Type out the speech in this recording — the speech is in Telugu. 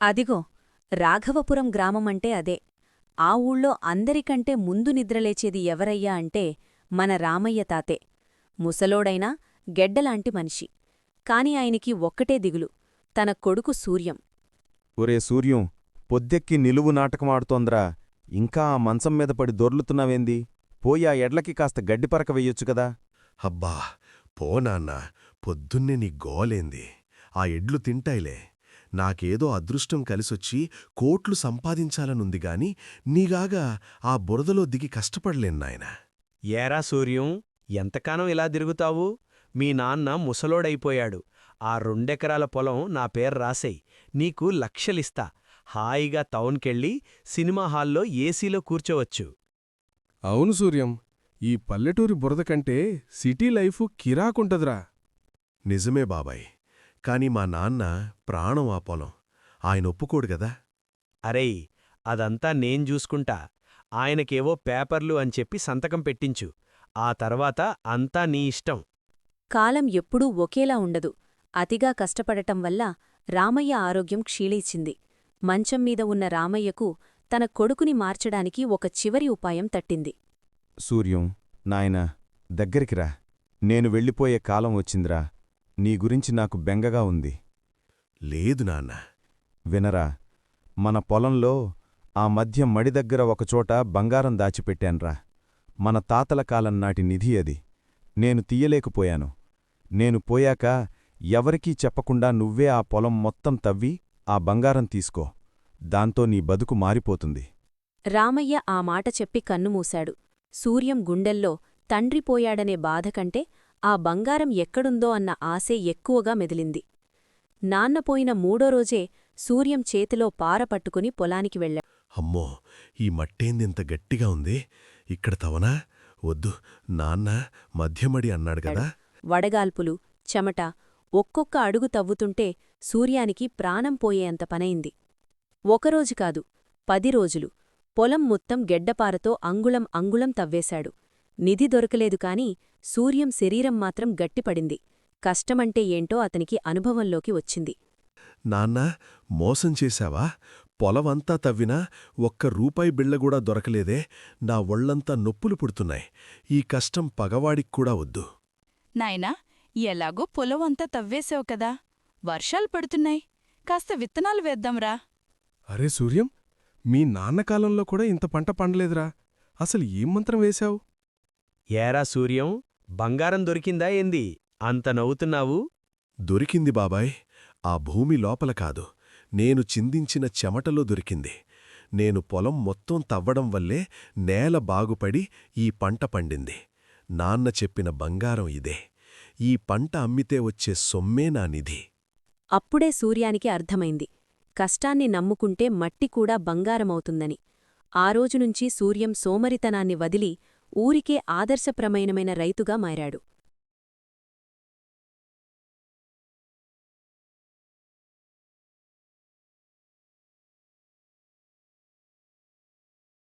అదిగో రాఘవపురం గ్రామమంటే అదే. ఆ ఊళ్ళో అందరికంటే ముందు నిద్రలేచేది ఎవరయ్యా అంటే మన రామయ్య తాతే. ముసలోడైనా గెడ్డలాంటి మనిషి. కాని ఆయనికి ఒక్కటే దిగులు, తన కొడుకు సూర్యం. ఒరే సూర్యం, పొద్దెక్కి నిలువు నాటకమాడుతోంద్రా. ఇంకా ఆ మంచం మీద పడి దొర్లుతున్నావేంది? పోయి ఆ ఎడ్లకి కాస్త గడ్డిపరక వెయ్యొచ్చు కదా. అబ్బా, పో నాన్నా, పొద్దున్నే నీ గోలేంది? ఆ ఎడ్లు తింటాయిలే. నాకేదో అదృష్టం కలిసొచ్చి కోట్లు సంపాదించాలనుందిగాని నీగాగా ఆ బురదలో దిగి కష్టపడలేన్నాయనా. ఏరా సూర్యం, ఎంతకాలం ఇలా తిరుగుతావు? మీ నాన్న ముసలోడైపోయాడు. ఆ 2 ఎకరాల పొలం నా పేరు రాసేయ్, నీకు లక్షలిస్తా. హాయిగా టౌన్కెళ్ళి సినిమా హాల్లో ఏసీలో కూర్చోవచ్చు. అవును సూర్యం, ఈ పల్లెటూరి బురద కంటే సిటీ లైఫు కిరాకుంటదిరా. నిజమే బాబాయ్, కాని మా నాన్న ప్రాణం ఆ పొలం. ఆయన ఒప్పుకోడు గదా. అరేయ్, అదంతా నేను చూసుకుంటా. ఆయనకేవో పేపర్లు అని చెప్పి సంతకం పెట్టించు. ఆ తర్వాత అంతా నీ ఇష్టం. కాలం ఎప్పుడూ ఒకేలా ఉండదు. అతిగా కష్టపడటం వల్ల రామయ్య ఆరోగ్యం క్షీళించింది. మంచంమీద ఉన్న రామయ్యకు తన కొడుకుని మార్చడానికి ఒక చివరి ఉపాయం తట్టింది. సూర్యం, నాయనా, దగ్గరికిరా. నేను వెళ్ళిపోయే కాలం వచ్చిందిరా. నీ గురించి నాకు బెంగగా ఉంది. లేదు నాన్న. వినరా, మన పొలంలో ఆ మధ్య మడిదగ్గర ఒకచోట బంగారం దాచిపెట్టాన్రా. మన తాతల కాలం నాటి నిధి అది. నేను తీయలేకపోయాను. నేను పోయాక ఎవరికీ చెప్పకుండా నువ్వే ఆ పొలం మొత్తం తవ్వి ఆ బంగారం తీసుకో. దాంతో నీ బతుకు మారిపోతుంది. రామయ్య ఆ మాట చెప్పి కన్నుమూశాడు. సూర్యం గుండెల్లో తండ్రిపోయాడనే బాధకంటే ఆ బంగారం ఎక్కడుందో అన్న ఆశే ఎక్కువగా మెదిలింది. నాన్నపోయిన 3వ రోజే సూర్యం చేతిలో పార పట్టుకుని పొలానికి వెళ్ళాడు. అమ్మో, ఈ మట్టేందింత గట్టిగా ఉంది? ఇక్కడ తవనా? వద్దు, నాన్న మధ్యమడి అన్నాడు గదా. వడగాల్పులు, చెమట, ఒక్కొక్క అడుగు తవ్వుతుంటే సూర్యానికి ప్రాణం పోయేంత పనైంది. ఒకరోజు కాదు, 10 రోజులు పొలం మొత్తం గెడ్డపారతో అంగుళం అంగుళం తవ్వేశాడు. నిధి దొరకలేదు కాని సూర్యం శరీరం మాత్రం గట్టిపడింది. కష్టమంటే ఏంటో అతనికి అనుభవంలోకి వచ్చింది. నాన్నా, మోసం చేశావా? పొలమంతా తవ్వినా ఒక్క రూపాయి బిళ్లగూడా దొరకలేదే. నా ఒళ్లంతా నొప్పులు పుడుతున్నాయి. ఈ కష్టం పగవాడిక్కూడా వద్దు. నాయనా, ఎలాగో పొలవంతా తవ్వేశావు కదా, వర్షాలు పడుతున్నాయి, కాస్త విత్తనాలు వేద్దాంరా. అరే సూర్యం, మీ నాన్నకాలంలో కూడా ఇంత పంట పండలేదురా. అసలు ఏం మంత్రం వేశావు? ఏరా సూర్యం, బంగారం దొరికిందా ఏంది అంత నవ్వుతున్నావు? దొరికింది బాబాయ్. ఆ భూమి లోపల కాదు, నేను చిందించిన చెమటలో దొరికింది. నేను పొలం మొత్తం తవ్వడం వల్లే నేల బాగుపడి ఈ పంట పండింది. నాన్న చెప్పిన బంగారం ఇదే. ఈ పంట అమ్మితే వచ్చే సొమ్మే నా నిధి. అప్పుడే సూర్యానికి అర్థమైంది, కష్టాన్ని నమ్ముకుంటే మట్టి కూడా బంగారమవుతుందని. ఆ రోజునుంచి సూర్యం సోమరితనాన్ని వదిలి ఊరికే ఆదర్శప్రమేయమైన రైతుగా మారాడు.